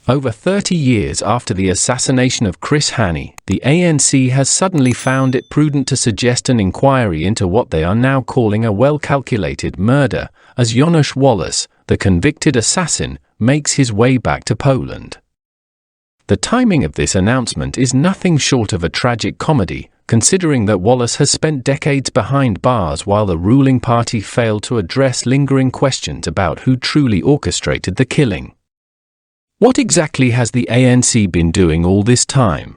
Over 30 years after the assassination of Chris Hani, the ANC has suddenly found it prudent to suggest an inquiry into what they are now calling a well-calculated murder, as Janusz Wallace, the convicted assassin, makes his way back to Poland. The timing of this announcement is nothing short of a tragic comedy, considering that Wallace has spent decades behind bars while the ruling party failed to address lingering questions about who truly orchestrated the killing. What exactly has the ANC been doing all this time?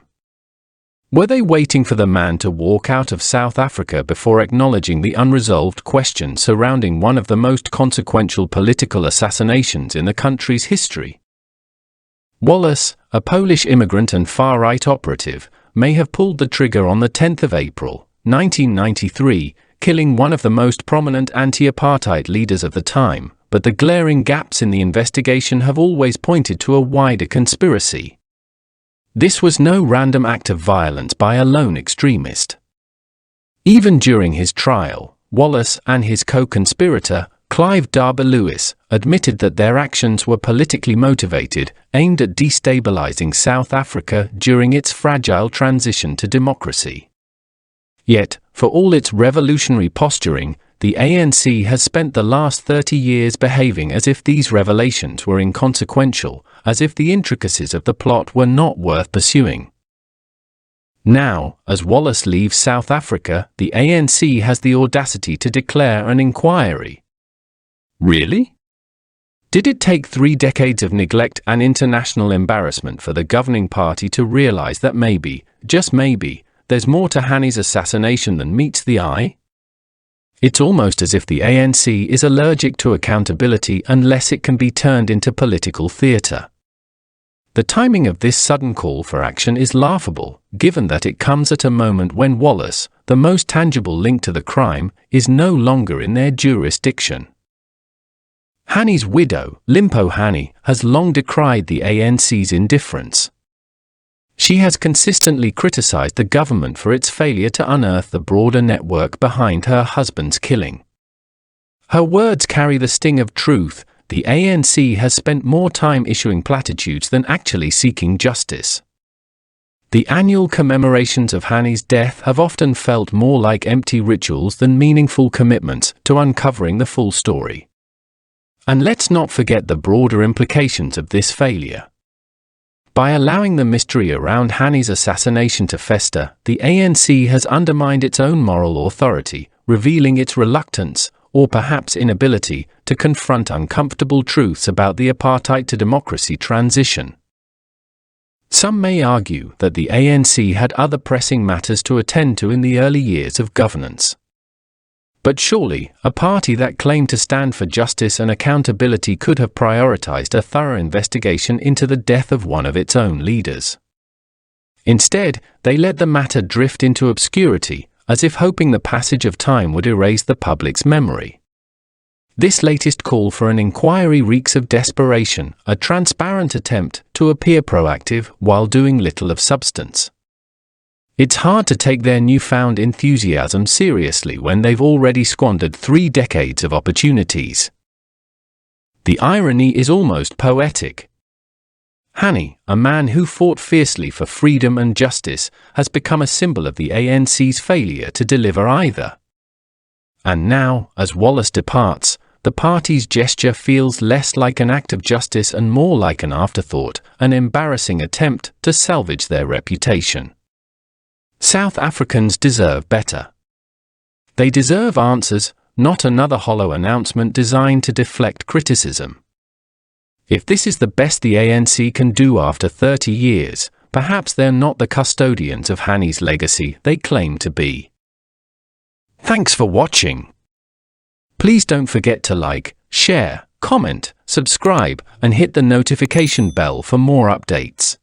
Were they waiting for the man to walk out of South Africa before acknowledging the unresolved question surrounding one of the most consequential political assassinations in the country's history? Wallace, a Polish immigrant and far-right operative, may have pulled the trigger on the 10th of April, 1993, killing one of the most prominent anti-apartheid leaders of the time, but the glaring gaps in the investigation have always pointed to a wider conspiracy. This was no random act of violence by a lone extremist. Even during his trial, Wallace and his co-conspirator, Clive Derby-Lewis, admitted that their actions were politically motivated, aimed at destabilizing South Africa during its fragile transition to democracy. Yet, for all its revolutionary posturing, the ANC has spent the last 30 years behaving as if these revelations were inconsequential, as if the intricacies of the plot were not worth pursuing. Now, as Wallace leaves South Africa, the ANC has the audacity to declare an inquiry. Really? Did it take 3 decades of neglect and international embarrassment for the governing party to realize that maybe, just maybe, there's more to Hani's assassination than meets the eye? It's almost as if the ANC is allergic to accountability unless it can be turned into political theatre. The timing of this sudden call for action is laughable, given that it comes at a moment when Wallace, the most tangible link to the crime, is no longer in their jurisdiction. Hani's widow, Limpo Hani, has long decried the ANC's indifference. She has consistently criticized the government for its failure to unearth the broader network behind her husband's killing. Her words carry the sting of truth. The ANC has spent more time issuing platitudes than actually seeking justice. The annual commemorations of Hani's death have often felt more like empty rituals than meaningful commitments to uncovering the full story. And let's not forget the broader implications of this failure. By allowing the mystery around Hani's assassination to fester, the ANC has undermined its own moral authority, revealing its reluctance, or perhaps inability, to confront uncomfortable truths about the apartheid to democracy transition. Some may argue that the ANC had other pressing matters to attend to in the early years of governance. But surely, a party that claimed to stand for justice and accountability could have prioritized a thorough investigation into the death of one of its own leaders. Instead, they let the matter drift into obscurity, as if hoping the passage of time would erase the public's memory. This latest call for an inquiry reeks of desperation, a transparent attempt to appear proactive while doing little of substance. It's hard to take their newfound enthusiasm seriously when they've already squandered 3 decades of opportunities. The irony is almost poetic. Hani, a man who fought fiercely for freedom and justice, has become a symbol of the ANC's failure to deliver either. And now, as Wallace departs, the party's gesture feels less like an act of justice and more like an afterthought, an embarrassing attempt to salvage their reputation. South Africans deserve better. They deserve answers, not another hollow announcement designed to deflect criticism. If this is the best the ANC can do after 30 years, perhaps they're not the custodians of Hani's legacy they claim to be. Thanks for watching. Please don't forget to like, share, comment, subscribe, and hit the notification bell for more updates.